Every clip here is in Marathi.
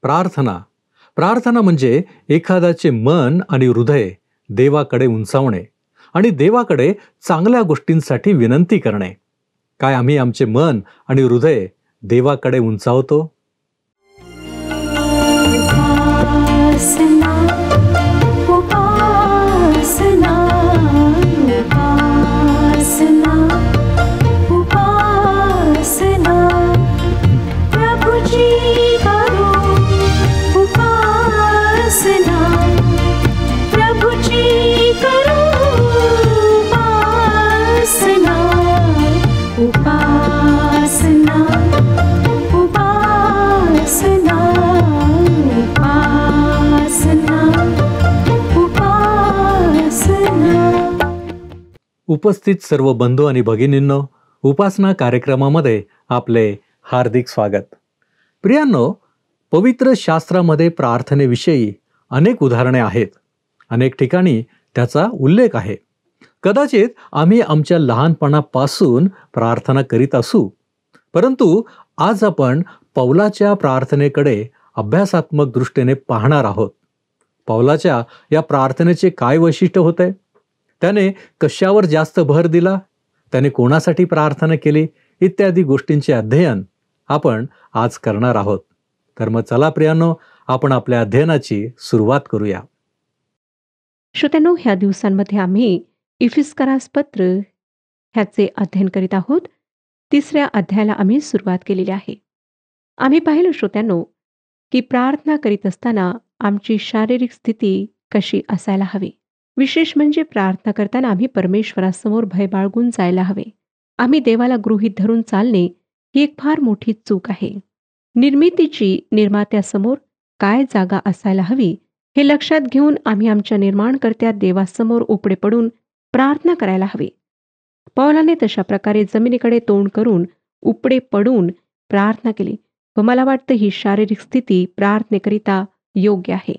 प्रार्थना. प्रार्थना म्हणजे एखाद्याचे मन आणि हृदय देवाकडे उंचावणे आणि देवाकडे चांगल्या गोष्टींसाठी विनंती करणे. काय आम्ही आमचे मन आणि हृदय देवाकडे उंचावतो? उपासना, उपासना, उपासना, उपासना, प्रभुजी करो उपासना, प्रभुजी करो उपासना, उपासना, उपासना, उपासना, उपासना. उपस्थित सर्व बंधू आणि भगिनींनो, उपासना कार्यक्रमामध्ये आपले हार्दिक स्वागत. प्रियांनो, पवित्र शास्त्रामध्ये प्रार्थनेविषयी अनेक उदाहरणे आहेत. अनेक ठिकाणी त्याचा उल्लेख आहे. कदाचित आम्ही आमच्या लहानपणापासून प्रार्थना करीत असू, परंतु आज आपण पौलाच्या प्रार्थनेकडे अभ्यासात्मक दृष्टीने पाहणार आहोत. पौलाच्या या प्रार्थनेचे काय वैशिष्ट्य होते? त्याने कशावर जास्त भर दिला? त्याने कोणासाठी प्रार्थना केली? इत्यादी गोष्टींचे अध्ययन आपण आज करणार आहोत. तर मग चला प्रियांनो, आपण आपल्या अध्ययनाची सुरुवात करूया. श्रोत्यांनो, ह्या दिवसांमध्ये आम्ही इफिस्करास पत्र ह्याचे अध्ययन करीत आहोत. 3ऱ्या अध्यायाला आम्ही सुरुवात केलेली आहे. आम्ही पाहिलं श्रोत्यांनो की प्रार्थना करीत असताना आमची शारीरिक स्थिती कशी असायला हवी. विशेष म्हणजे प्रार्थना करताना आम्ही परमेश्वरासमोर भय बाळगून जायला हवे. आम्ही देवाला गृहीत धरून चालणे ही एक फार मोठी चूक आहे. निर्मितीची निर्मात्यासमोर काय जागा असायला हवी हे लक्षात घेऊन आम्ही आमच्या निर्माणकर्त्या देवासमोर उपडे पडून प्रार्थना करायला हवी. पौलाने तशा प्रकारे जमिनीकडे तोंड करून उपडे पडून प्रार्थना केली व मला वाटतं ही शारीरिक स्थिती प्रार्थनेकरिता योग्य आहे.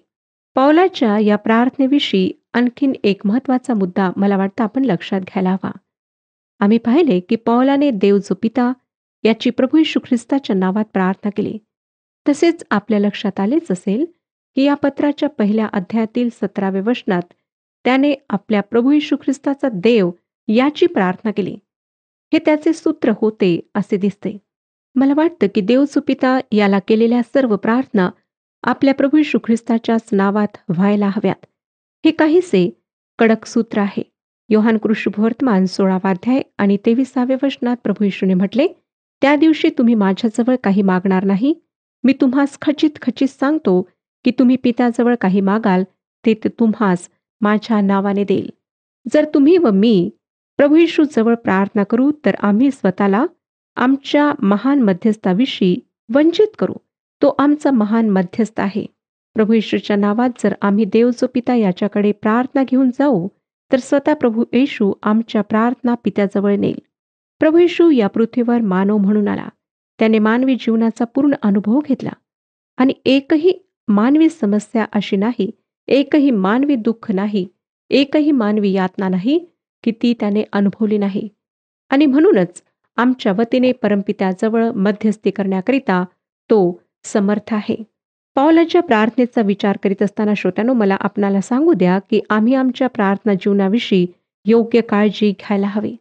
पौलाच्या या प्रार्थनेविषयी आणखीन एक महत्त्वाचा मुद्दा मला वाटतं आपण लक्षात घ्यायला हवा. आम्ही पाहिले की पौलाने देव जो पिता याची प्रभू येशू ख्रिस्ताच्या नावात प्रार्थना केली. तसेच आपल्या लक्षात आलेच असेल की या पत्राच्या पहिल्या अध्यायातील 17व्या वचनात त्याने आपल्या प्रभू येशू ख्रिस्ताचा देव याची प्रार्थना केली. हे त्याचे सूत्र होते असे दिसते. मला वाटतं की देव जो पिता याला केलेल्या सर्व प्रार्थना आपल्या प्रभू येशू ख्रिस्ताच्याच नावात व्हायला हव्यात. हे काहीसे कडक सूत्र आहे. योहान कृष्णवर्तमान 16वा अध्याय आणि 23व्या वचनात प्रभू येशूने म्हटले, त्या दिवशी तुम्ही माझ्याजवळ काही मागणार नाही. मी तुम्हास खचित खचित सांगतो की तुम्ही पित्याजवळ काही मागाल ते तुम्हास माझ्या नावाने देईल. जर तुम्ही व मी प्रभू येशू जवळ प्रार्थना करू तर आम्ही स्वतःला आमच्या महान मध्यस्थाविषयी वंचित करू. तो आमचा महान मध्यस्थ आहे. प्रभू येशूच्या नावात जर आम्ही देव जो पिता याच्याकडे प्रार्थना घेऊन जाऊ तर स्वतः प्रभू येशू आमच्या प्रार्थना पित्याजवळ नेईल. प्रभू येशू या पृथ्वीवर मानव म्हणून आला. त्याने मानवी जीवनाचा पूर्ण अनुभव घेतला आणि एकही मानवी समस्या अशी नाही, एकही मानवी दुःख नाही, एकही मानवी यातना नाही की ती त्याने अनुभवली नाही. आणि म्हणूनच आमच्या वतीने परमपित्याजवळ मध्यस्थी करण्याकरिता तो समर्थ आहे. पौलाच्या प्रार्थनेचा विचार करीत असताना श्रोत्यांनो, मला आपणाला सांगू द्या की आम्ही आमच्या प्रार्थना जीवनाविषयी योग्य काळजी घ्यायला हवी.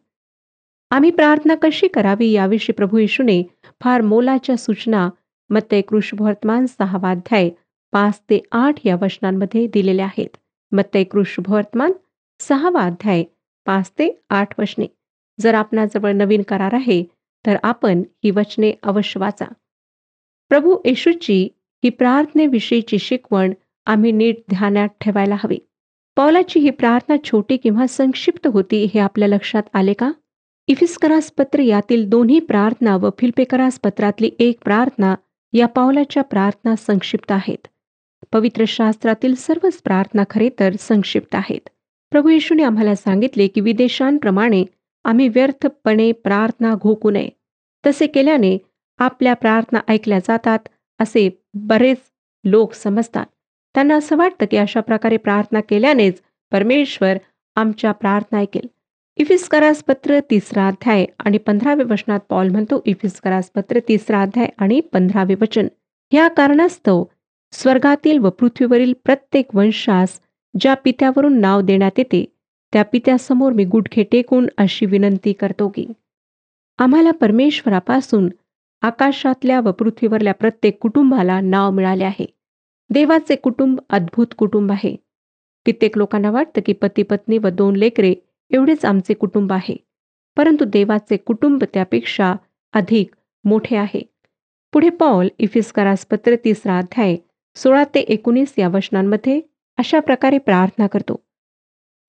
आम्ही प्रार्थना कशी करावी याविषयी प्रभू येशूने फार मोलाच्या सूचना मत्तई कृष्णवर्तमान 6वा अध्याय 5 ते 8 या वचनांमध्ये दिलेल्या आहेत. मत्तई कृष्णवर्तमान 6वा अध्याय 5 ते 8 वचने. जर आपणाजवळ नवीन करार आहे तर आपण ही वचने अवश्य वाचा. प्रभू येशूची ही प्रार्थनेविषयीची शिकवण आम्ही नीट ध्यानात ठेवायला हवी. पौलाची ही प्रार्थना छोटी किंवा संक्षिप्त होती हे आपल्या लक्षात आले का? इफिस्करास पत्र यातील दोन्ही प्रार्थना व फिलिप्पिकरास पत्रातली एक प्रार्थना या पौलाच्या प्रार्थना संक्षिप्त आहेत. पवित्र शास्त्रातील सर्वच प्रार्थना खरे तर संक्षिप्त आहेत. प्रभू येशूने आम्हाला सांगितले की विदेशांप्रमाणे आम्ही व्यर्थपणे प्रार्थना घोकू नये. तसे केल्याने आपल्या प्रार्थना ऐकल्या जातात असे बरेच लोक समजतात. त्यांना असं वाटतं की अशा प्रकारे प्रार्थना केल्यानेच परमेश्वर आमच्या प्रार्थना ऐकेल. इफिस्करास पत्र 3रा अध्याय आणि 15व्या वचनात पौल म्हणतो, इफिस्करास पत्र 3रा अध्याय आणि 15वे वचन, ह्या कारणास्तव स्वर्गातील व पृथ्वीवरील प्रत्येक वंशास ज्या पित्यावरून नाव देण्यात येते त्या पित्यासमोर मी गुडघे टेकून अशी विनंती करतो की आम्हाला परमेश्वरापासून आकाशातल्या व पृथ्वीवरल्या प्रत्येक कुटुंबाला नाव मिळाले आहे. देवाचे कुटुंब अद्भुत कुटुंब आहे. कित्येक लोकांना वाटतं की पती पत्नी व 2 लेकरे एवढेच आमचे कुटुंब आहे. परंतु देवाचे कुटुंब त्यापेक्षा अधिक मोठे आहे. पुढे पौल इफिस्करास पत्र 3 अध्याय 16 ते 19 या वचनांमध्ये अशा प्रकारे प्रार्थना करतो.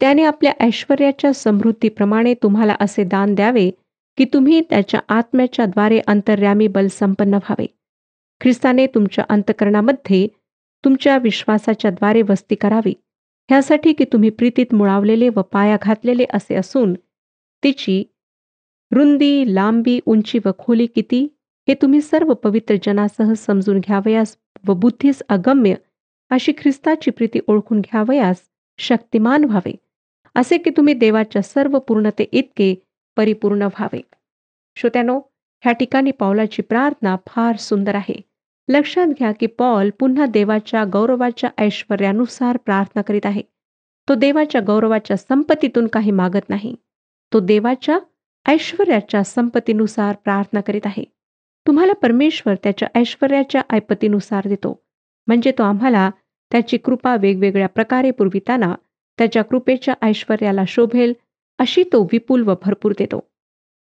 त्याने आपल्या ऐश्वर्याच्या समृद्धीप्रमाणे तुम्हाला असे दान द्यावे की तुम्ही त्याच्या आत्म्याच्या द्वारे अंतर्यामी बल संपन्न व्हावे. ख्रिस्ताने तुमच्या अंतकरणामध्ये तुमच्या विश्वासाच्या द्वारे वस्ती करावी, ह्यासाठी की तुम्ही प्रीतीत मुळावलेले व पाया घातलेले असे असून तिची रुंदी, लांबी, उंची व खोली किती हे तुम्ही सर्व पवित्र जनासह समजून घ्यावयास व बुद्धीस अगम्य अशी ख्रिस्ताची प्रीती ओळखून घ्यावयास शक्तिमान व्हावे, असे की तुम्ही देवाच्या सर्व पूर्णते इतके परिपूर्ण व्हावे. श्रोत्यानो, ह्या ठिकाणी पौलाची प्रार्थना फार सुंदर आहे. लक्षात घ्या की पौल पुन्हा देवाच्या गौरवाच्या ऐश्वर्यानुसार प्रार्थना करीत आहे. तो देवाच्या गौरवाच्या संपत्तीतून काही मागत नाही. तो देवाच्या ऐश्वर्याच्या संपत्तीनुसार प्रार्थना करीत आहे. तुम्हाला परमेश्वर त्याच्या ऐश्वर्याच्या ऐपतीनुसार देतो, म्हणजे तो आम्हाला त्याची कृपा वेगवेगळ्या प्रकारे पुरविताना त्याच्या कृपेच्या ऐश्वर्याला शोभेल अशी तो विपुल व भरपूर देतो.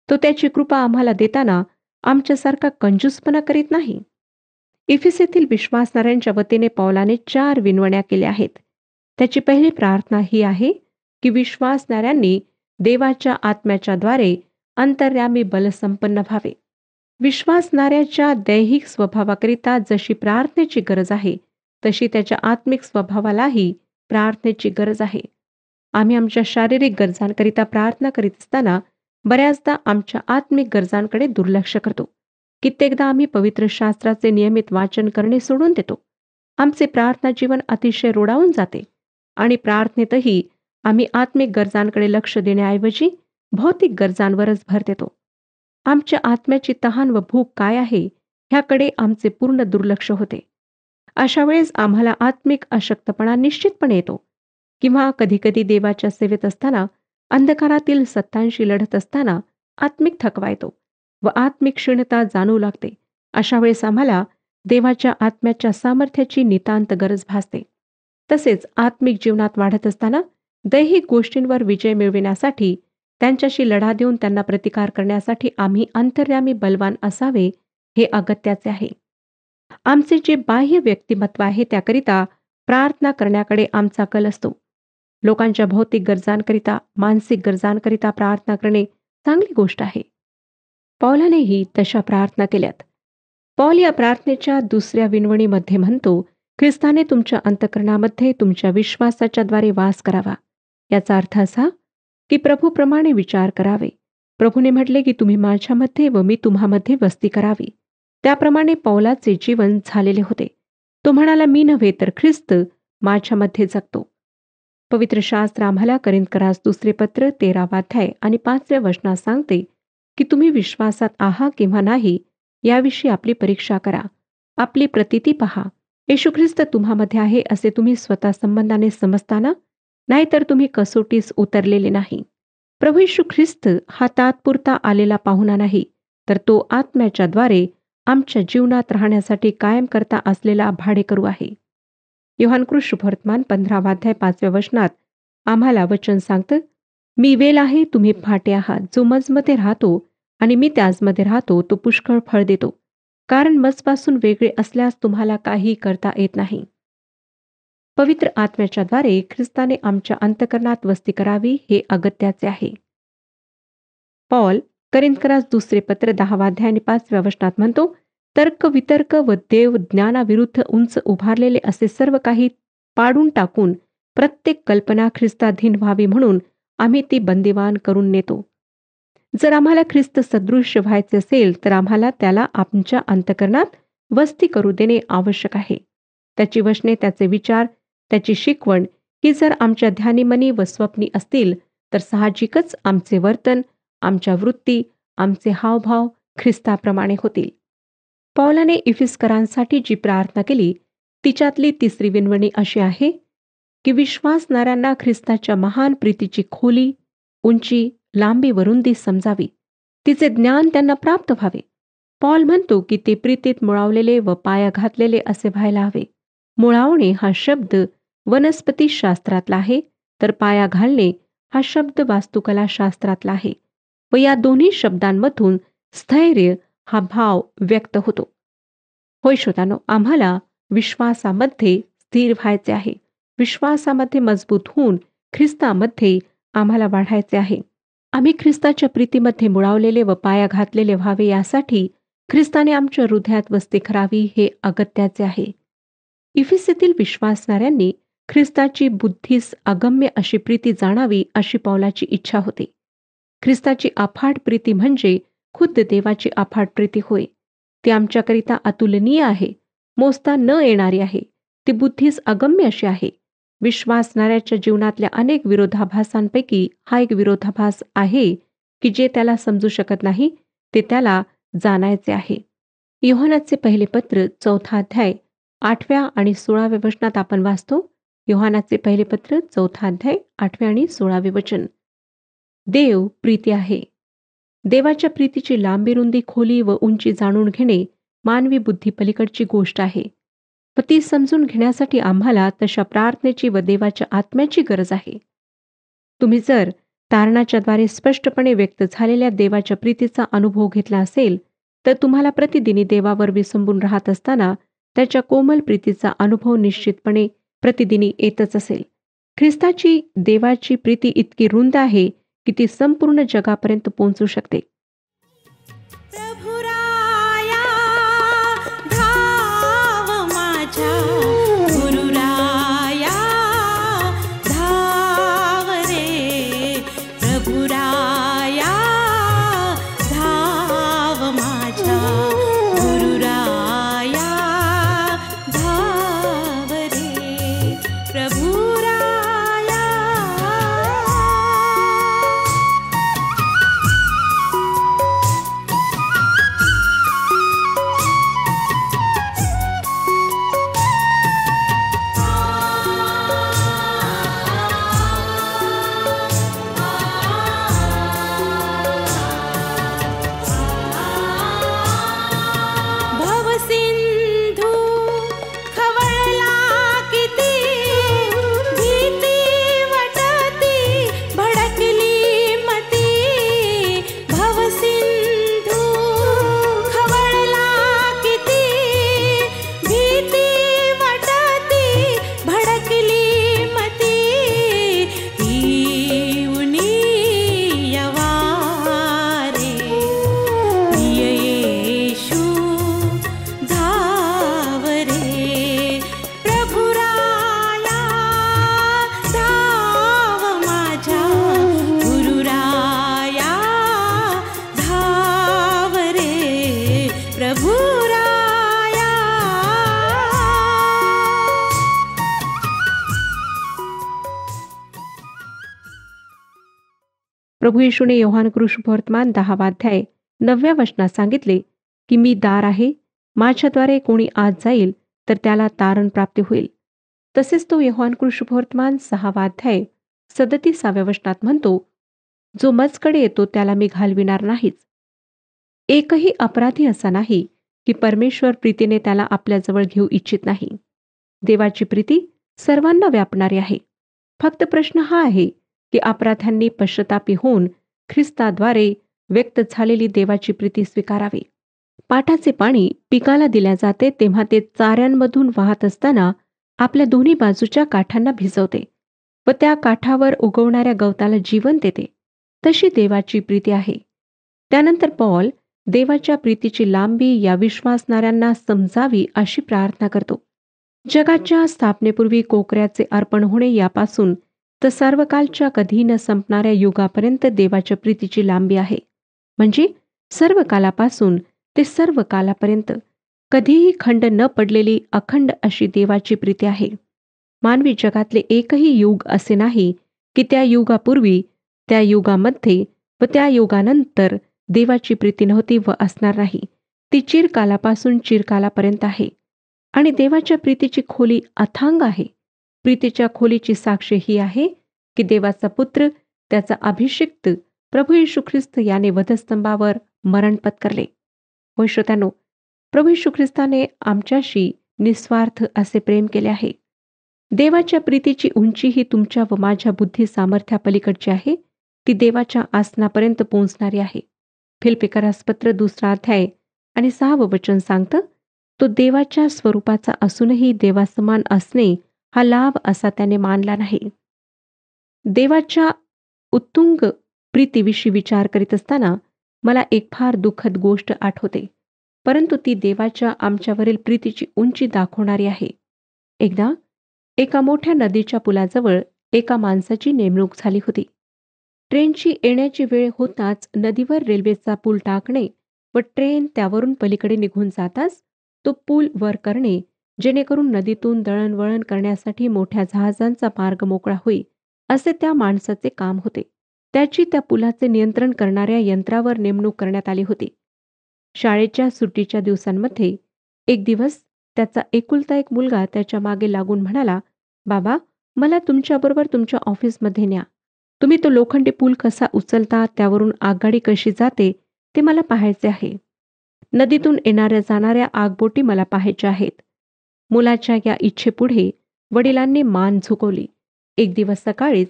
तो त्याची कृपा आम्हाला देताना आमच्यासारखा कंजूसपणा करीत नाही. इफिसेतील विश्वासणाऱ्यांच्या वतीने पौलाने 4 विनवण्या केल्या आहेत. त्याची पहिली प्रार्थना ही आहे की विश्वासणाऱ्यांनी देवाच्या आत्म्याच्या द्वारे अंतर्यामी बलसंपन्न व्हावे. विश्वासणाऱ्याच्या दैहिक स्वभावाकरिता जशी प्रार्थनेची गरज आहे तशी त्याच्या आत्मिक स्वभावालाही प्रार्थनेची गरज आहे. आम्ही आमच्या शारीरिक गरजांकरिता प्रार्थना करीत असताना बऱ्याचदा आमच्या आत्मिक गरजांकडे दुर्लक्ष करतो. कित्येकदा आम्ही पवित्र शास्त्राचे नियमित वाचन करणे सोडून देतो. आमचे प्रार्थना जीवन अतिशय रोडावून जाते आणि प्रार्थनेतही आम्ही आत्मिक गरजांकडे लक्ष देण्याऐवजी भौतिक गरजांवरच भर देतो. आमच्या आत्म्याची तहान व भूक काय आहे ह्याकडे आमचे पूर्ण दुर्लक्ष होते. अशा वेळेस आम्हाला आत्मिक अशक्तपणा निश्चितपणे येतो, किंवा कधीकधी देवाच्या सेवेत असताना अंधकारातील सत्तांशी लढत असताना आत्मिक थकवा येतो व आत्मिक क्षीणता जाणवू लागते. अशा वेळेस आम्हाला देवाच्या आत्म्याच्या सामर्थ्याची नितांत गरज भासते. तसेच आत्मिक जीवनात वाढत असताना दैहिक गोष्टींवर विजय मिळविण्यासाठी त्यांच्याशी लढा देऊन त्यांना प्रतिकार करण्यासाठी आम्ही अंतर्यामी बलवान असावे हे अगत्याचे आहे. आमचे जे बाह्य व्यक्तिमत्व आहे त्याकरिता प्रार्थना करण्याकडे आमचा कल असतो. लोकांच्या भौतिक गरजांकरिता, मानसिक गरजांकरिता प्रार्थना करणे चांगली गोष्ट आहे. पौलानेही तशा प्रार्थना केल्यात. पौल या प्रार्थनेच्या 2ऱ्या विनवणीमध्ये म्हणतो, ख्रिस्ताने तुमच्या अंतःकरणामध्ये तुमच्या विश्वासाच्या द्वारे वास करावा. याचा अर्थ असा की प्रभूप्रमाणे विचार करावे. प्रभूने म्हटले की तुम्ही माझ्यामध्ये व मी तुम्हामध्ये वस्ती करावी. त्याप्रमाणे पौलाचे जीवन झालेले होते. तो म्हणाला, मी नव्हे तर ख्रिस्त माझ्यामध्ये जगतो. पवित्र शास्त्र आम्हाला करिंथकरास 2 पत्र 13 अध्याय आणि 5व्या वचनात सांगते की तुम्ही विश्वासात आहात किंवा नाही याविषयी आपली परीक्षा करा. आपली प्रतीती पहा. येशू ख्रिस्त तुम्हामध्ये आहे असे तुम्ही स्वतः संबंधाने समजताना, नाहीतर तुम्ही कसोटीस उतरलेले नाही. प्रभू येशू ख्रिस्त हा तात्पुरता आलेला पाहुणा नाही, तर तो आत्म्याच्या द्वारे आमच्या जीवनात राहण्यासाठी कायम करता असलेला भाडेकरू आहे. योहानकृत शुभवर्तमान 15 अध्याय 5व्या वचनात आम्हाला वचन सांगतं, मी वेल आहे, तुम्ही फाटे आहात. जो मजमध्ये राहतो आणि मी त्याचमध्ये राहतो तो पुष्कळ फळ देतो, कारण मजपासून वेगळे असल्यास तुम्हाला काही करता येत नाही. पवित्र आत्म्याच्या द्वारे ख्रिस्ताने आमच्या अंतःकरणात वस्ती करावी हे अगत्याचे आहे. पौल करिंथकरास 2 पत्र 10 अध्याय आणि 5व्या वचनात म्हणतो, तर्क वितर्क व देव ज्ञानाविरुद्ध उंच उभारलेले असे सर्व काही पाडून टाकून प्रत्येक कल्पना ख्रिस्ताधीन व्हावी म्हणून आम्ही ती बंदिवान करून नेतो. जर आम्हाला ख्रिस्त सदृश्य व्हायचे असेल तर आम्हाला त्याला आमच्या अंतःकरणात वस्ती करू देणे आवश्यक आहे. त्याची वचने, त्याचे विचार, त्याची शिकवण ही जर आमच्या ध्यानीमनी व स्वप्नी असतील तर साहजिकच आमचे वर्तन, आमच्या वृत्ती, आमचे हावभाव ख्रिस्ताप्रमाणे होतील. पौलाने इफिस्करांसाठी जी प्रार्थना केली तिच्यातली तिसरी विनवणी अशी आहे की विश्वासणाऱ्यांना ख्रिस्ताच्या महान प्रीतीची खोली, उंची, लांबी व रुंदी समजावी, तिचे ज्ञान त्यांना प्राप्त व्हावे. पॉल म्हणतो की ते प्रीतीत मुळावलेले व पाया घातलेले असे व्हायला हवे. मुळावणे हा शब्द वनस्पती शास्त्रातला आहे, तर पाया घालणे हा शब्द वास्तुकला शास्त्रातला आहे व या दोन्ही शब्दांमधून स्थैर्य हा भाव व्यक्त होतो. होय श्रोतांनो, आम्हाला विश्वासामध्ये स्थिर व्हायचे आहे. विश्वासामध्ये मजबूत होऊन ख्रिस्तामध्ये आम्हाला वाढायचे आहे. आम्ही ख्रिस्ताच्या प्रीतीमध्ये मुळावलेले व पाया घातलेले व्हावे, यासाठी ख्रिस्ताने आमच्या हृदयात वस्ती करावी हे अगत्याचे आहे. इफिसीतील विश्वासणाऱ्यांनी ख्रिस्ताची बुद्धीस अगम्य अशी प्रीती जाणावी अशी पौलाची इच्छा होती. ख्रिस्ताची अफाट प्रीती म्हणजे खुद्द देवाची अफाट प्रीती होय. ती आमच्याकरिता अतुलनीय आहे, मोजता न येणारी आहे. ती बुद्धीस अगम्य अशी आहे. विश्वासणाऱ्याच्या जीवनातल्या अनेक विरोधाभासांपैकी हा एक विरोधाभास आहे की जे त्याला समजू शकत नाही ते त्याला जाणायचे आहे. योहानाचे पहिले पत्र 4 अध्याय 8 आणि 16 वचनात आपण वाचतो. योहानाचे पहिले पत्र 4 अध्याय 8 आणि 16 वचन. देव प्रीती आहे. देवाच्या प्रीतीची लांबी, रुंदी, खोली व उंची जाणून घेणे मानवी बुद्धी पलीकडची गोष्ट आहे व ती समजून घेण्यासाठी आम्हाला तशा प्रार्थनेची व देवाच्या आत्म्याची गरज आहे. तुम्ही जर तारणाच्याद्वारे स्पष्टपणे व्यक्त झालेल्या देवाच्या प्रीतीचा अनुभव घेतला असेल तर तुम्हाला प्रतिदिनी देवावर विसंबून राहत असताना त्याच्या कोमल प्रीतीचा अनुभव निश्चितपणे प्रतिदिनी येतच असेल. ख्रिस्ताची देवाची प्रीती इतकी रुंद आहे की ती संपूर्ण जगापर्यंत पोहोचू शकते. प्रभुराया धाव माझ्या गुरुराया धाव रे. प्रभुराया धाव माझ्या गुरुराया धाव रे. प्रभुराया. भवसिंधू खवळला किती, भीती वाटती भडकली मती. भवसिंधू खवळला किती, भीती वाटती भडकली मती. येऊनी यवारे प्रिय येशू धाव रे. प्रभुराया धाव माझ्या गुरुराया धाव रे. प्रभुराया. प्रभू येशूने योहान कृष्णवर्तमान 10 अध्याय 9 वचनात सांगितले की मी दार आहे, माझ्याद्वारे कोणी आत जाईल तर त्याला तारण प्राप्ती होईल. तसेच तो योहान कृष्णवर्तमान 6 अध्याय 37 वचनात म्हणतो, जो मजकडे येतो त्याला मी घालविणार नाहीच. एकही अपराधी असा नाही की परमेश्वर प्रीतीने त्याला आपल्याजवळ घेऊ इच्छित नाही. देवाची प्रीती सर्वांना व्यापणारी आहे. फक्त प्रश्न हा आहे की अपराध्यांनी पश्चातापी होऊन ख्रिस्ताद्वारे व्यक्त झालेली देवाची प्रीती स्वीकारावी. पाटाचे पाणी पिकाला दिल्या जाते तेव्हा ते चाऱ्यांमधून वाहत असताना आपल्या दोन्ही बाजूच्या काठांना भिजवते व त्या काठावर उगवणाऱ्या गवताला जीवन देते. तशी देवाची प्रीती आहे. त्यानंतर पॉल देवाच्या प्रीतीची लांबी या विश्वासणाऱ्यांना समजावी अशी प्रार्थना करतो. जगाच्या स्थापनेपूर्वी कोकऱ्याचे अर्पण होणे यापासून तर सर्वकालच्या कधी न संपणाऱ्या युगापर्यंत देवाच्या प्रीतीची लांबी आहे. म्हणजे सर्व कालापासून ते सर्व कालापर्यंत कधीही खंड न पडलेली अखंड अशी देवाची प्रीती आहे. मानवी जगातले एकही युग असे नाही की त्या युगापूर्वी, त्या युगामध्ये व त्या युगानंतर देवाची प्रीती नव्हती व असणार नाही. ती चिरकालापासून चिरकालापर्यंत आहे. आणि देवाच्या प्रीतीची खोली अथांग आहे. प्रीतीच्या खोलीची साक्ष ही आहे की देवाचा पुत्र, त्याचा अभिषिक्त प्रभू येशू ख्रिस्त याने वधस्तंभावर मरण पत्करले. होय श्रोत्यानो, प्रभू येशू ख्रिस्ताने आमच्याशी निस्वार्थ असे प्रेम केले आहे. देवाच्या प्रीतीची उंची ही तुमच्या व माझ्या बुद्धी सामर्थ्यापलीकडची आहे. ती देवाच्या आसनापर्यंत पोहोचणारी आहे. फिलिप्पिकरास पत्र 2 अध्याय आणि 6 वचन सांगतं, तो देवाच्या स्वरूपाचा असूनही देवासमान असणे हा लाभ असा त्याने मानला नाही. देवाच्या उत्तुंग प्रीतीविषयी विचार करीत असताना मला एक फार दुःखद गोष्ट आठवते, परंतु ती देवाच्या आमच्यावरील प्रीतीची उंची दाखवणारी आहे. एकदा एका मोठ्या नदीच्या पुलाजवळ एका माणसाची नेमणूक झाली होती. ट्रेनची येण्याची वेळ होताच नदीवर रेल्वेचा पूल टाकणे व ट्रेन त्यावरून पलीकडे निघून जाताच तो पूल वर करणे, जेणेकरून नदीतून दळणवळण करण्यासाठी मोठ्या जहाजांचा मार्ग मोकळा होईल, असे त्या माणसाचे काम होते. त्याची त्या पुलाचे नियंत्रण करणाऱ्या यंत्रावर नेमणूक करण्यात आली होती. शाळेच्या सुट्टीच्या दिवसांमध्ये एक दिवस त्याचा एकुलता एक मुलगा त्याच्या मागे लागून म्हणाला, बाबा, मला तुमच्याबरोबर तुमच्या ऑफिसमध्ये न्या. तुम्ही तो लोखंडी पूल कसा उचलता, त्यावरून आगगाडी कशी जाते ते मला पाहायचे आहे. नदीतून येणाऱ्या जाणाऱ्या आगबोटी मला पाहायच्या आहेत. मुलाच्या या इच्छेपुढे वडिलांनी मान झुकवली. एक दिवस सकाळीच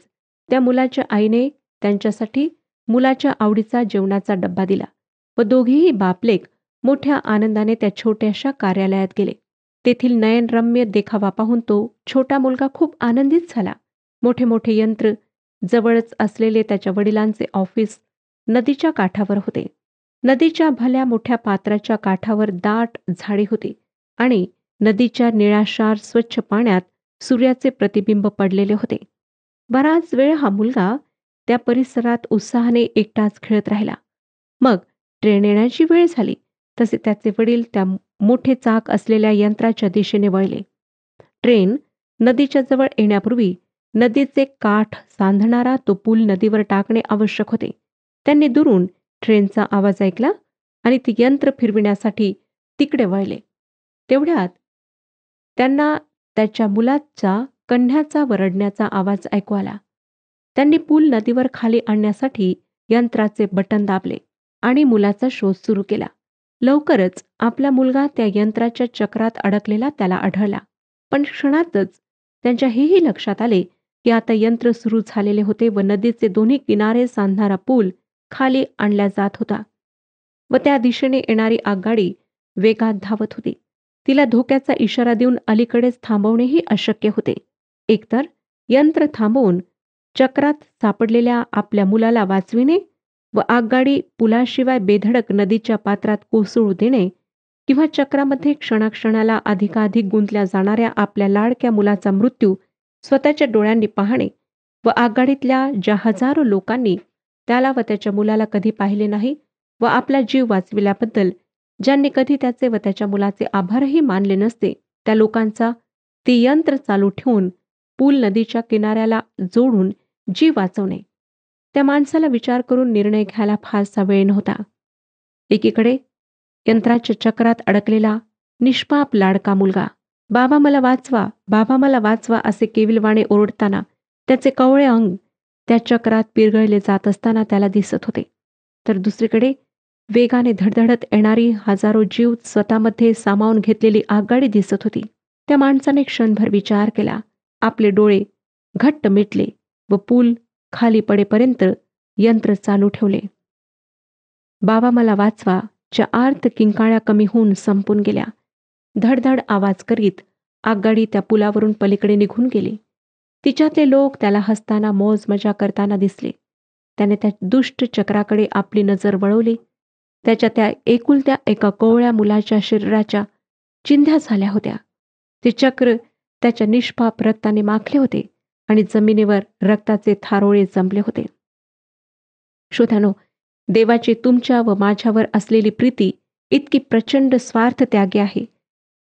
त्या मुलाच्या आईने त्यांच्यासाठी मुलाच्या आवडीचा जेवणाचा डब्बा दिला व दोघेही बापलेक मोठ्या आनंदाने त्या छोट्याशा कार्यालयात गेले. तेथील नयनरम्य देखावा पाहून तो छोटा मुलगा खूप आनंदित झाला. मोठे मोठे यंत्र, जवळच असलेले त्याच्या वडिलांचे ऑफिस नदीच्या काठावर होते. नदीच्या भल्या मोठ्या पात्राच्या काठावर दाट झाडी होती आणि नदीच्या निळाशार स्वच्छ पाण्यात सूर्याचे प्रतिबिंब पडलेले होते. बराच वेळ हा मुलगा त्या परिसरात उत्साहाने एकटाच खेळत राहिला. मग ट्रेन येण्याची वेळ झाली तसे त्याचे वडील त्या मोठे चाक असलेल्या यंत्राच्या दिशेने वळले. ट्रेन नदीच्या जवळ येण्यापूर्वी नदीचे काठ सांधणारा तो पूल नदीवर टाकणे आवश्यक होते. त्यांनी दुरून ट्रेनचा आवाज ऐकला आणि ती यंत्र फिरविण्यासाठी तिकडे वळले. तेवढ्यात त्यांना त्याच्या मुलाचा कण्ह्याचा व रडण्याचा आवाज ऐकू आला. त्यांनी पूल नदीवर खाली आणण्यासाठी यंत्राचे बटन दाबले आणि मुलाचा शोध सुरू केला. लवकरच आपला मुलगा त्या यंत्राच्या चक्रात अडकलेला त्याला आढळला. पण क्षणातच त्यांच्या हेही लक्षात आले की आता यंत्र सुरू झालेले होते व नदीचे दोन्ही किनारे सांधणारा पूल खाली आणला जात होता व त्या दिशेने येणारी आगगाडी वेगात धावत होती. तिला धोक्याचा इशारा देऊन अलीकडेच थांबवणेही अशक्य होते. एकतर यंत्र थांबवून चक्रात सापडलेल्या आपल्या मुलाला वाचविणे व आगगाडी पुलाशिवाय बेधडक नदीच्या पात्रात कोसळू देणे, किंवा चक्रामध्ये क्षणाक्षणाला अधिकाधिक गुंतल्या जाणाऱ्या आपल्या लाडक्या मुलाचा मृत्यू स्वतःच्या डोळ्यांनी पाहणे व आगगाडीतल्या ज्या हजारो लोकांनी त्याला व त्याच्या मुलाला कधी पाहिले नाही व आपला जीव वाचविल्याबद्दल ज्यांनी कधी त्याचे व त्याच्या मुलाचे आभारही मानले नसते, त्या लोकांचा ते यंत्र चालू ठेवून पूल नदीच्या किनाऱ्याला जोडून जीव वाचवणे, त्या माणसाला विचार करून निर्णय घ्यायला फारसा वेळ नव्हता. एकीकडे यंत्राच्या चक्रात अडकलेला निष्पाप लाडका मुलगा बाबा मला वाचवा, बाबा मला वाचवा असे केविलवाणे ओरडताना त्याचे कवळे अंग त्या चक्रात पिरगळले जात असताना त्याला दिसत होते. तर दुसरीकडे वेगाने धडधडत येणारी हजारो जीव स्वतःमध्ये सामावून घेतलेली आगगाडी दिसत होती. त्या माणसाने क्षणभर विचार केला. आपले डोळे घट्ट मिटले व पूल खाली पडेपर्यंत यंत्र चालू ठेवले. बाबा मला वाचवा च्या आर्त किंकाळ्या कमी होऊन संपून गेल्या. धडधड आवाज करीत आगगाडी त्या पुलावरून पलीकडे निघून गेली. तिच्यातले लोक त्याला हसताना मौज मजा करताना दिसले. त्याने त्या दुष्ट चक्राकडे आपली नजर वळवली. त्याच्या त्या एकुलत्या एका कोवळ्या मुलाच्या शरीराच्या चिंध्या झाल्या होत्या. ते चक्र त्याच्या निष्पाप रक्ताने माखले होते आणि जमिनीवर रक्ताचे थारोळे जमले होते. श्रोत्यानो, देवाची तुमच्या व माझ्यावर असलेली प्रीती इतकी प्रचंड स्वार्थ त्यागी आहे.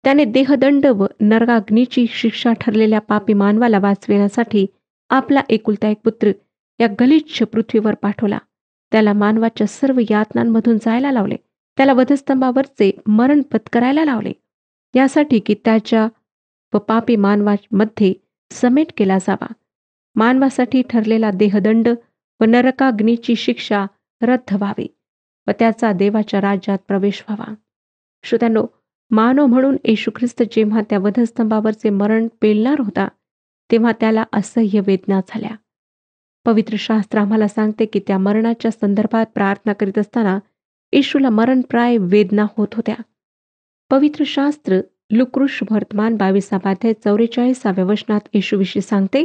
त्याने देहदंड व नरकाग्नीची शिक्षा ठरलेल्या पापी मानवाला वाचविण्यासाठी आपला एकुलता एक पुत्र या गलिच्छ पृथ्वीवर पाठवला. त्याला मानवाच्या सर्व यातनांमधून जायला लावले. त्याला वधस्तंभावरचे मरण पत्करायला लावले. यासाठी की त्याच्या व पापी मानवामध्ये समेट केला जावा. मानवासाठी ठरलेला देहदंड व नरकाग्नीची शिक्षा रद्द व्हावी व त्याचा देवाच्या राज्यात प्रवेश व्हावा. श्रोत्यांनो, मानव म्हणून येशू ख्रिस्त जेव्हा त्या वधस्तंभावरचे मरण पेलणार होता, तेव्हा त्याला असह्य वेदना झाल्या. पवित्र शास्त्र आम्हाला सांगते की त्या मरणाच्या संदर्भात प्रार्थना करीत असताना येशूला मरणप्राय वेदना होत होत्या. पवित्र शास्त्र लुकृश वर्तमान 22 44 वचनात येशूविषयी सांगते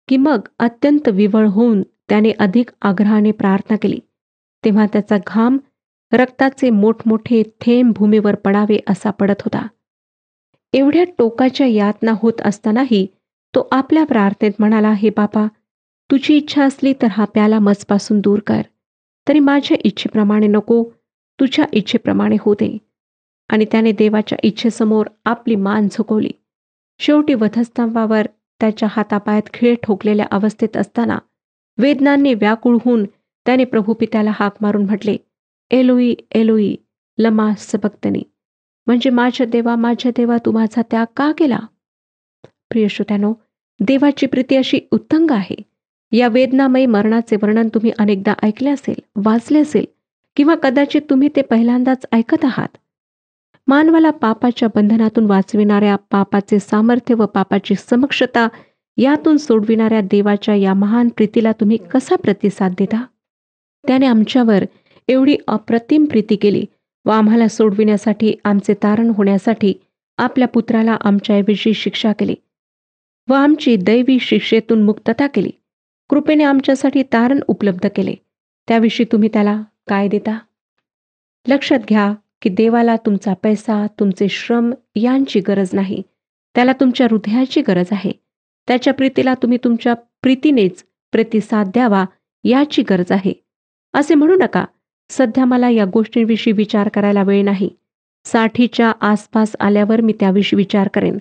की मग अत्यंत विवळ होऊन त्याने अधिक आग्रहाने प्रार्थना केली. तेव्हा त्याचा घाम रक्ताचे मोठमोठे थेंब भूमीवर पडावे असा पडत होता. एवढ्या टोकाच्या यातना होत असतानाही तो आपल्या प्रार्थनेत म्हणाला, हे बापा, तुझी इच्छा असली तर हा प्याला मजपासून दूर कर, तरी माझ्या इच्छेप्रमाणे नको, तुझ्या इच्छेप्रमाणे होऊ दे. आणि त्याने देवाच्या इच्छेसमोर आपली मान झुकवली. शेवटी वधस्तंभावर त्याच्या हातापायात खीळ ठोकलेल्या अवस्थेत असताना वेदनांनी व्याकुळ होऊन त्याने प्रभू पित्याला हाक मारून म्हटले, एलोई एलोई लमा सबक्तनी, म्हणजे माझ्या देवा तू माझा त्याग का केला? प्रिय श्रोत्यानो, देवाची प्रीती अशी उत्तंग आहे. या वेदनामयी मरणाचे वर्णन तुम्ही अनेकदा ऐकले असेल, वाचले असेल, किंवा कदाचित तुम्ही ते पहिल्यांदाच ऐकत आहात. मानवाला पापाच्या बंधनातून वाचविणाऱ्या, पापाचे सामर्थ्य व पापाची समक्षता यातून सोडविणाऱ्या देवाच्या या महान प्रीतीला तुम्ही कसा प्रतिसाद देता? त्याने आमच्यावर एवढी अप्रतिम प्रीती केली व आम्हाला सोडविण्यासाठी, आमचे तारण होण्यासाठी आपल्या पुत्राला आमच्याऐवजी शिक्षा केली व आमची दैवी शिक्षेतून मुक्तता केली. कृपेने आमच्यासाठी तारण उपलब्ध केले. त्याविषयी तुम्ही त्याला काय देता? लक्षात घ्या की देवाला तुमचा पैसा, तुमचे श्रम यांची गरज नाही. त्याला तुमच्या हृदयाची गरज आहे. त्याच्या प्रीतीला तुम्ही तुमच्या प्रीतीनेच प्रतिसाद द्यावा याची गरज आहे. असे म्हणू नका, सध्या मला या गोष्टींविषयी विचार करायला वेळ नाही. 60च्या आसपास आल्यावर मी त्याविषयी विचार करेन.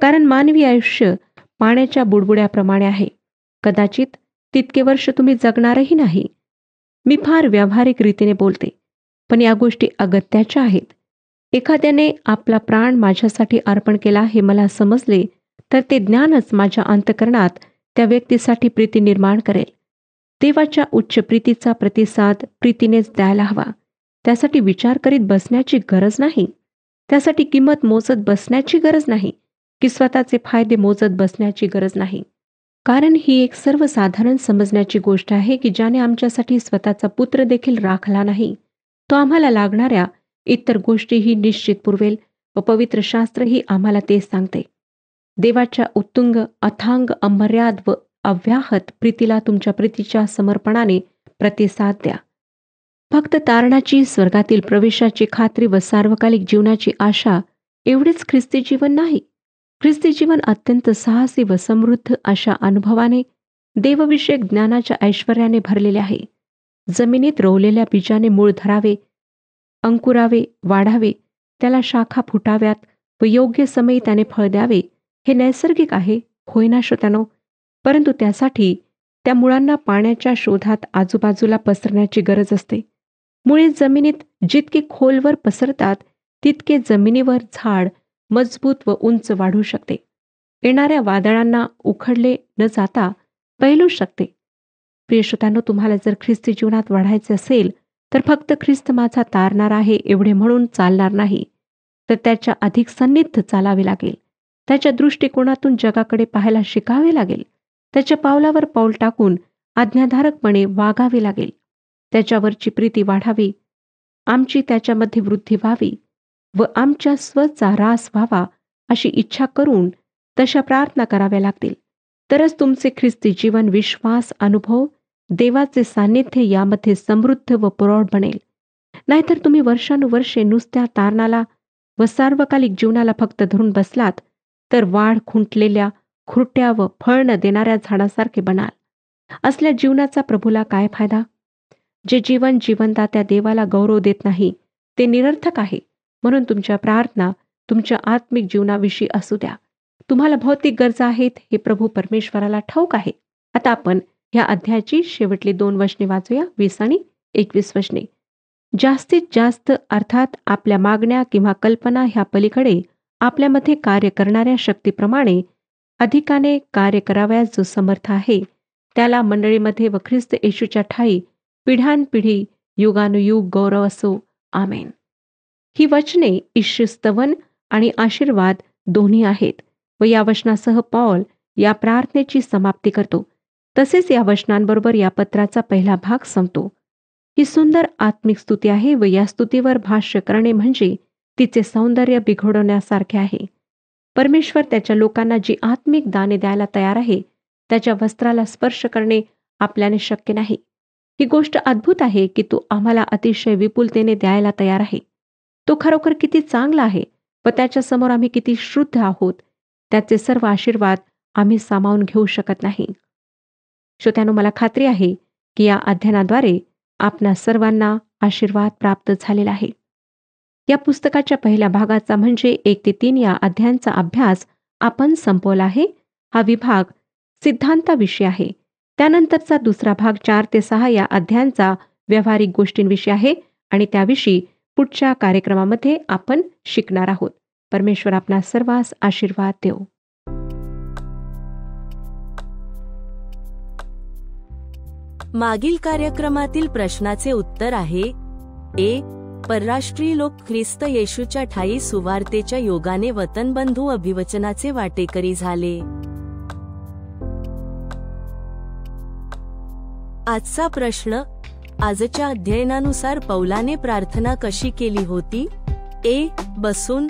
कारण मानवी आयुष्य पाण्याच्या बुडबुड्याप्रमाणे आहे. कदाचित तितके वर्ष तुम्ही जगणारही नाही. मी फार व्यावहारिक रीतीने बोलते, पण या गोष्टी अगत्याच्या आहेत. एखाद्याने आपला प्राण माझ्यासाठी अर्पण केला हे मला समजले तर ते ज्ञानच माझ्या अंतःकरणात त्या व्यक्तीसाठी प्रीती निर्माण करेल. देवाच्या उच्च प्रीतीचा प्रतिसाद प्रीतीनेच द्यायला हवा. त्यासाठी विचार करीत बसण्याची गरज नाही. त्यासाठी किंमत मोजत बसण्याची गरज नाही की स्वतःचे फायदे मोजत बसण्याची गरज नाही. कारण ही एक सर्वसाधारण समजण्याची गोष्ट आहे की ज्याने आमच्यासाठी स्वतःचा पुत्र देखील राखला नाही, तो आम्हाला लागणाऱ्या इतर गोष्टीही निश्चित पुरवेल व पवित्र शास्त्रही आम्हाला तेच सांगते. देवाच्या उत्तुंग, अथांग, अमर्याद व अव्याहत प्रीतीला तुमच्या प्रीतीच्या समर्पणाने प्रतिसाद द्या. फक्त तारणाची, स्वर्गातील प्रवेशाची खात्री व सार्वकालिक जीवनाची आशा एवढेच ख्रिस्ती जीवन नाही. ख्रिस्ती जीवन अत्यंत साहसी व समृद्ध अशा अनुभवाने, देवविषयक ज्ञानाच्या ऐश्वर्याने भरलेले आहे. जमिनीत रोवलेल्या बीजाने मूळ धरावे, अंकुरावे, वाढावे, त्याला शाखा फुटाव्यात व योग्य समयी त्याने फळ द्यावे, हे नैसर्गिक आहे, होय ना श्रोत्यानो? परंतु त्यासाठी त्या मुळांना पाण्याच्या शोधात आजूबाजूला पसरण्याची गरज असते. मुळे जमिनीत जितके खोलवर पसरतात तितके जमिनीवर झाड मजबूत व उंच वाढू शकते. येणाऱ्या वादळांना उखडले न जाता पैलू शकते. प्रिय श्रोत्यांनो, तुम्हाला जर ख्रिस्ती जीवनात वाढायचे असेल तर फक्त ख्रिस्त माझा तारणार आहे एवढे म्हणून चालणार नाही, तर त्याच्या अधिक सन्निध चालावे लागेल. त्याच्या दृष्टिकोनातून जगाकडे पाहायला शिकावे लागेल. त्याच्या पावलावर पाऊल टाकून आज्ञाधारकपणे वागावे लागेल. त्याच्यावरची प्रीती वाढावी, आमची त्याच्यामध्ये वृद्धी व्हावी व आमच्या स्वचा ऱ्हास व्हावा अशी इच्छा करून तशा प्रार्थना कराव्या लागतील. तरच तुमचे ख्रिस्ती जीवन, विश्वास, अनुभव, देवाचे सान्निध्य यामध्ये समृद्ध व प्रौढ बनेल. नाहीतर तुम्ही वर्षानुवर्षे नुसत्या तारणाला व सार्वकालिक जीवनाला फक्त धरून बसलात तर वाढ खुंटलेल्या, खुरट्या व फळ न देणाऱ्या झाडासारखे बनाल. असल्या जीवनाचा प्रभूला काय फायदा? जे जीवन जिवंदात्या देवाला गौरव देत नाही ते निरर्थक आहे. म्हणून तुमच्या प्रार्थना तुमच्या आत्मिक जीवनाविषयी असू द्या. तुम्हाला भौतिक गरजा आहेत हे प्रभू परमेश्वराला ठाऊक आहे. आता आपण ह्या अध्यायाची शेवटली 2 वचने वाचूया, 20 आणि 21 वचने. जास्तीत जास्त, अर्थात आपल्या मागण्या किंवा कल्पना ह्या पलीकडे आपल्यामध्ये कार्य करणाऱ्या शक्तीप्रमाणे अधिकाने कार्य करावयास जो समर्थ आहे, त्याला मंडळीमध्ये व ख्रिस्त येशूच्या ठायी पिढ्यानपिढी युगानुयुग गौरव असो. आमेन. ही वचने ईशस्तवन आणि आशीर्वाद दोन्ही आहेत व या वचनासह पॉल या प्रार्थनेची समाप्ती करतो. तसेच या वचनांबरोबर या पत्राचा पहिला भाग संपतो. ही सुंदर आत्मिक स्तुती आहे व या स्तुतीवर भाष्य करणे म्हणजे तिचे सौंदर्य बिघडवण्यासारखे आहे. परमेश्वर त्याच्या लोकांना जी आत्मिक दाने द्यायला तयार आहे, त्याच्या वस्त्राला स्पर्श करणे आपल्याने शक्य नाही. ही गोष्ट अद्भुत आहे की तो आम्हाला अतिशय विपुलतेने द्यायला तयार आहे. तो खरोखर किती चांगला आहे व त्याच्या समोर आम्ही किती शुद्ध आहोत. त्याचे सर्व आशीर्वाद आम्ही सामावून घेऊ शकत नाही. श्रोत्यानो, मला खात्री आहे की या अध्ययनाद्वारे आपणा सर्वांना आशीर्वाद प्राप्त झालेला आहे. या पुस्तकाच्या पहिल्या भागाचा म्हणजे 1 ते 3 या अध्यायांचा अभ्यास आपण संपवला आहे. हा विभाग सिद्धांताविषयी आहे. त्यानंतरचा दुसरा भाग 4 ते 6 या अध्यायांचा व्यावहारिक गोष्टींविषयी आहे आणि त्याविषयी पुढच्या कार्यक्रमामध्ये आपण शिकणार आहोत. परमेश्वर आपणा सर्वांस आशीर्वाद देव. मागील कार्यक्रमातील प्रश्नाचे उत्तर आहे: ए. परराष्ट्रीय लोक ख्रिस्त येशूच्या ठायी सुवार्तेच्या योगाने वतनबंधू अभिवचनाचे वाटेकरी झाले. आजचा प्रश्न: आजच्या अध्ययनानुसार पौलाने प्रार्थना कशी केली होती? ए. बसून,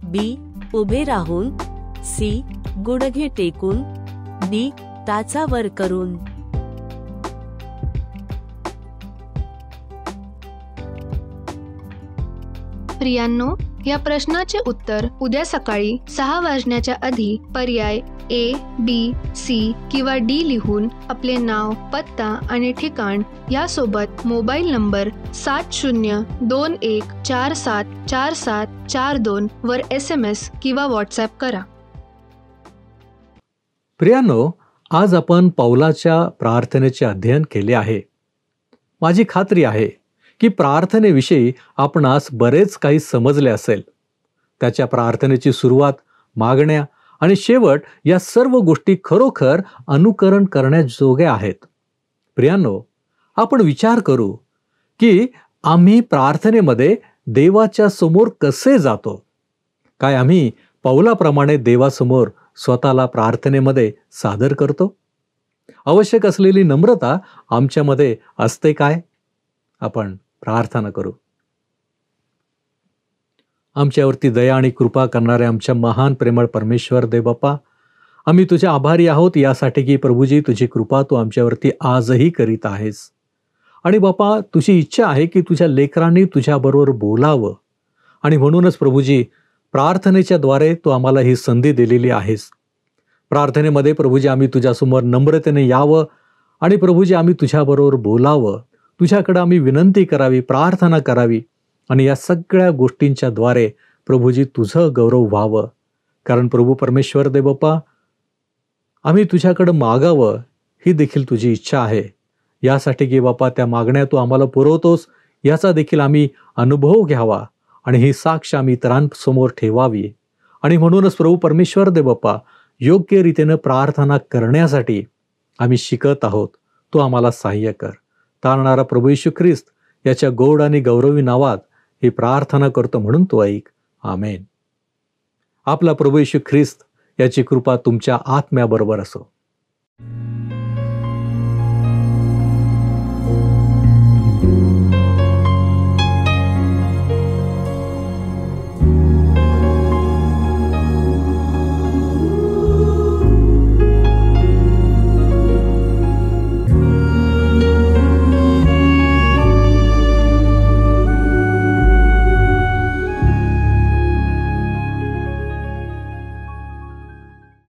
बी. उभे राहून, सी. गुडघे टेकून, डी. टाचा वर करून. प्रियांनो, या प्रश्नाचे उत्तर उद्या सकाळी 6 वाजण्याच्या आधी पर्याय ए, बी, सी किंवा डी लिहून आपले नाव, पत्ता आणि ठिकाण यासोबत मोबाईल नंबर 7021474742 वर SMS किंवा व्हॉट्सॲप करा. प्रियांनो, आज आपण पौलाच्या प्रार्थनेचे अध्ययन केले आहे. माझी खात्री आहे की प्रार्थनेविषयी आपणास बरेच काही समजले असेल. त्याच्या प्रार्थनेची सुरुवात, मागण्या आणि शेवट या सर्व गोष्टी खरोखर अनुकरण करण्याजोग्या आहेत. प्रियांनो, आपण विचार करू की आम्ही प्रार्थनेमध्ये देवाच्या समोर कसे जातो. काय आम्ही पौलाप्रमाणे देवासमोर स्वतःला प्रार्थनेमध्ये सादर करतो? आवश्यक असलेली नम्रता आमच्यामध्ये असते काय? आपण प्रार्थना करू. आमच्यावरती दया आणि कृपा करणारे आमच्या महान प्रेमळ परमेश्वर देव बाप्पा, आम्ही तुझे आभारी आहोत यासाठी की प्रभूजी तुझी कृपा तू आमच्यावरती आजही करीत आहेस. आणि बाप्पा, तुझी इच्छा आहे की तुझ्या लेकरांनी तुझ्याबरोबर बोलावं आणि म्हणूनच प्रभूजी प्रार्थनेच्या द्वारे तू आम्हाला ही संधी दिलेली आहेस. प्रार्थनेमध्ये प्रभूजी आम्ही तुझ्यासमोर नम्रतेने यावं आणि प्रभूजी आम्ही तुझ्याबरोबर बोलावं, तुझ्याकडे आम्ही विनंती करावी, प्रार्थना करावी आणि या सगळ्या गोष्टींच्या द्वारे प्रभूजी तुझं गौरव व्हावं. कारण प्रभू परमेश्वर देव बाप्पा, आम्ही तुझ्याकडं मागावं ही देखील तुझी इच्छा आहे. यासाठी की बाप्पा त्या मागण्या तू आम्हाला पुरवतोस याचा देखील आम्ही अनुभव घ्यावा आणि ही साक्ष आम्ही इतरांसमोर ठेवावी. आणि म्हणूनच प्रभू परमेश्वर देव बाप्पा, योग्य रीतीनं प्रार्थना करण्यासाठी आम्ही शिकत आहोत. तू आम्हाला सहाय्य कर. तारणारा प्रभू येशू ख्रिस्त याच्या गोड आणि गौरवी नावात ही प्रार्थना करतो म्हणून तू ऐक. आमेन. आपला प्रभू येशू ख्रिस्त याची कृपा तुमच्या आत्म्याबरोबर असो.